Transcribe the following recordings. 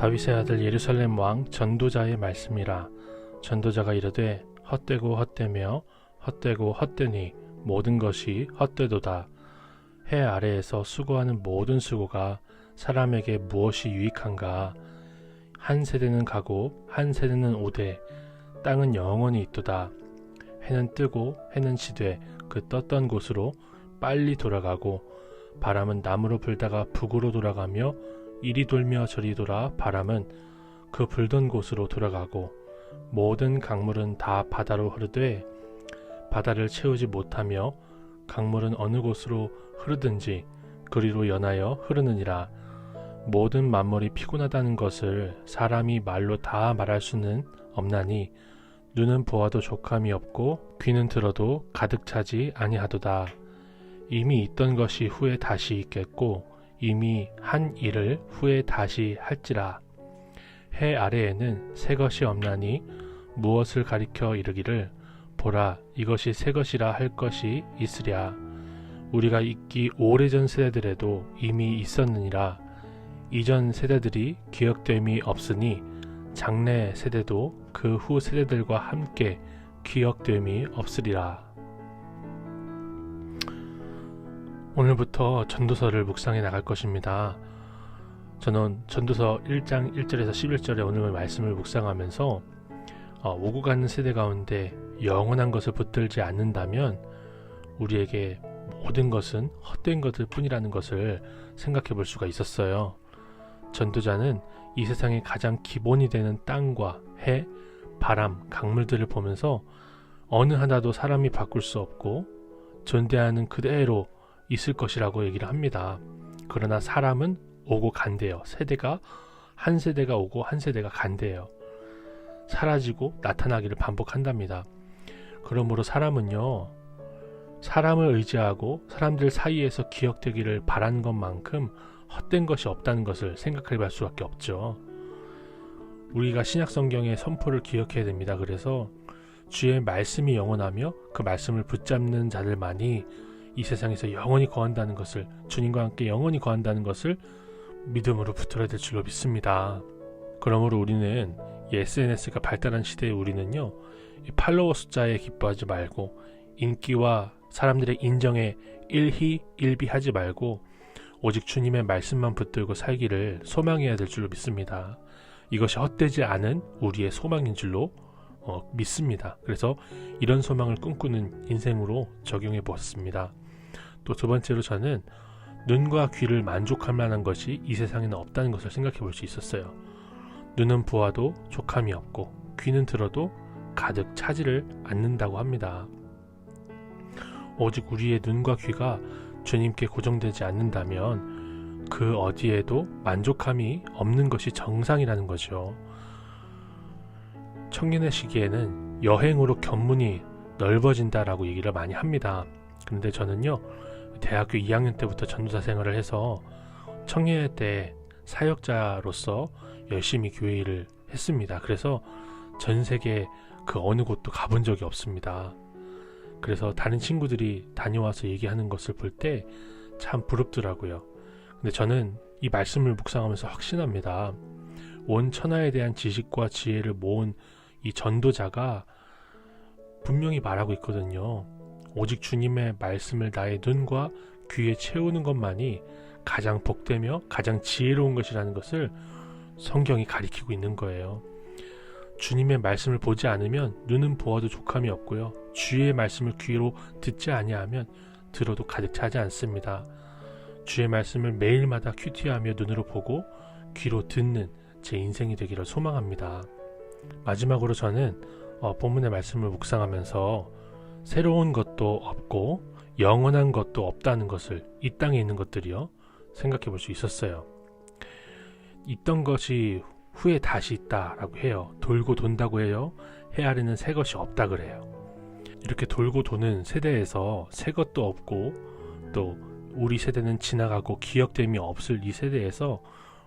다윗의 아들 예루살렘 왕 전도자의 말씀이라. 전도자가 이르되 헛되고 헛되며 헛되고 헛되니 모든 것이 헛되도다. 해 아래에서 수고하는 모든 수고가 사람에게 무엇이 유익한가. 한 세대는 가고 한 세대는 오되 땅은 영원히 있도다. 해는 뜨고 해는 지되 그 떴던 곳으로 빨리 돌아가고 바람은 남으로 불다가 북으로 돌아가며 이리 돌며 저리 돌아 바람은 그 불던 곳으로 돌아가고 모든 강물은 다 바다로 흐르되 바다를 채우지 못하며 강물은 어느 곳으로 흐르든지 그리로 연하여 흐르느니라. 모든 만물이 피곤하다는 것을 사람이 말로 다 말할 수는 없나니 눈은 보아도 족함이 없고 귀는 들어도 가득 차지 아니하도다. 이미 있던 것이 후에 다시 있겠고 이미 한 일을 후에 다시 할지라. 해 아래에는 새 것이 없나니 무엇을 가리켜 이르기를 보라 이것이 새 것이라 할 것이 있으랴. 우리가 있기 오래전 세대들에도 이미 있었느니라. 이전 세대들이 기억됨이 없으니 장래 세대도 그 후 세대들과 함께 기억됨이 없으리라. 오늘부터 전도서를 묵상해 나갈 것입니다. 저는 전도서 1장 1절에서 11절의 오늘 말씀을 묵상하면서 오고 가는 세대 가운데 영원한 것을 붙들지 않는다면 우리에게 모든 것은 헛된 것일 뿐이라는 것을 생각해 볼 수가 있었어요. 전도자는 이 세상의 가장 기본이 되는 땅과 해, 바람, 강물들을 보면서 어느 하나도 사람이 바꿀 수 없고 존재하는 그대로 있을 것이라고 얘기를 합니다. 그러나 사람은 오고 간대요. 한 세대가 오고 한 세대가 간대요. 사라지고 나타나기를 반복한답니다. 그러므로 사람은요, 사람을 의지하고 사람들 사이에서 기억되기를 바라는 것만큼 헛된 것이 없다는 것을 생각해 볼 수밖에 없죠. 우리가 신약성경의 선포를 기억해야 됩니다. 그래서 주의 말씀이 영원하며 그 말씀을 붙잡는 자들만이 이 세상에서 영원히 거한다는 것을, 주님과 함께 영원히 거한다는 것을 믿음으로 붙들어야 될 줄로 믿습니다. 그러므로 우리는 SNS가 발달한 시대에 우리는요, 팔로워 숫자에 기뻐하지 말고 인기와 사람들의 인정에 일희일비하지 말고 오직 주님의 말씀만 붙들고 살기를 소망해야 될 줄로 믿습니다. 이것이 헛되지 않은 우리의 소망인 줄로 믿습니다. 그래서 이런 소망을 꿈꾸는 인생으로 적용해 보았습니다. 또 두 번째로 저는 눈과 귀를 만족할 만한 것이 이 세상에는 없다는 것을 생각해 볼 수 있었어요. 눈은 보아도 족함이 없고 귀는 들어도 가득 차지를 않는다고 합니다. 오직 우리의 눈과 귀가 주님께 고정되지 않는다면 그 어디에도 만족함이 없는 것이 정상이라는 거죠. 청년의 시기에는 여행으로 견문이 넓어진다라고 얘기를 많이 합니다. 그런데 저는요, 대학교 2학년 때부터 전도사 생활을 해서 청년회 때 사역자로서 열심히 교회 일을 했습니다. 그래서 전 세계 그 어느 곳도 가본 적이 없습니다. 그래서 다른 친구들이 다녀와서 얘기하는 것을 볼 때 참 부럽더라고요. 근데 저는 이 말씀을 묵상하면서 확신합니다. 온 천하에 대한 지식과 지혜를 모은 이 전도자가 분명히 말하고 있거든요. 오직 주님의 말씀을 나의 눈과 귀에 채우는 것만이 가장 복되며 가장 지혜로운 것이라는 것을 성경이 가리키고 있는 거예요. 주님의 말씀을 보지 않으면 눈은 보아도 족함이 없고요. 주의 말씀을 귀로 듣지 아니하면 들어도 가득 차지 않습니다. 주의 말씀을 매일마다 큐티하며 눈으로 보고 귀로 듣는 제 인생이 되기를 소망합니다. 마지막으로 저는 본문의 말씀을 묵상하면서 새로운 것도 없고 영원한 것도 없다는 것을, 이 땅에 있는 것들이요, 생각해 볼 수 있었어요. 있던 것이 후에 다시 있다라고 해요. 돌고 돈다고 해요. 해 아래는 새 것이 없다 그래요. 이렇게 돌고 도는 세대에서 새 것도 없고 또 우리 세대는 지나가고 기억됨이 없을 이 세대에서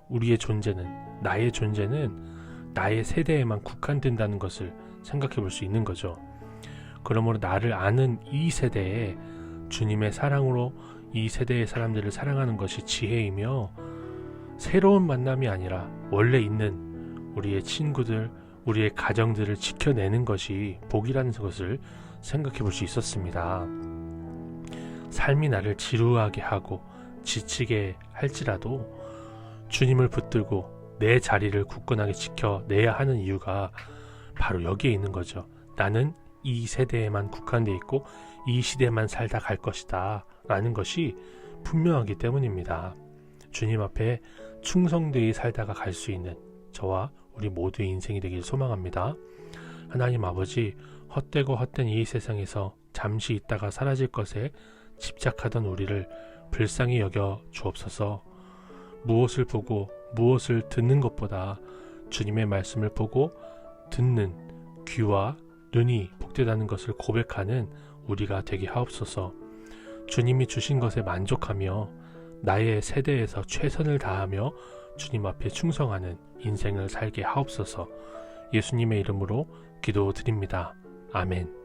우리의 존재는, 나의 존재는 나의 세대에만 국한된다는 것을 생각해 볼 수 있는 거죠. 그러므로 나를 아는 이 세대에 주님의 사랑으로 이 세대의 사람들을 사랑하는 것이 지혜이며 새로운 만남이 아니라 원래 있는 우리의 친구들, 우리의 가정들을 지켜내는 것이 복이라는 것을 생각해 볼 수 있었습니다. 삶이 나를 지루하게 하고 지치게 할지라도 주님을 붙들고 내 자리를 굳건하게 지켜내야 하는 이유가 바로 여기에 있는 거죠. 나는 이 세대에만 국한되어 있고 이 시대만 살다 갈 것이다 라는 것이 분명하기 때문입니다. 주님 앞에 충성되이 살다가 갈 수 있는 저와 우리 모두의 인생이 되길 소망합니다. 하나님 아버지, 헛되고 헛된 이 세상에서 잠시 있다가 사라질 것에 집착하던 우리를 불쌍히 여겨 주옵소서. 무엇을 보고 무엇을 듣는 것보다 주님의 말씀을 보고 듣는 귀와 눈이 복되다는 것을 고백하는 우리가 되게 하옵소서. 주님이 주신 것에 만족하며 나의 세대에서 최선을 다하며 주님 앞에 충성하는 인생을 살게 하옵소서. 예수님의 이름으로 기도드립니다. 아멘.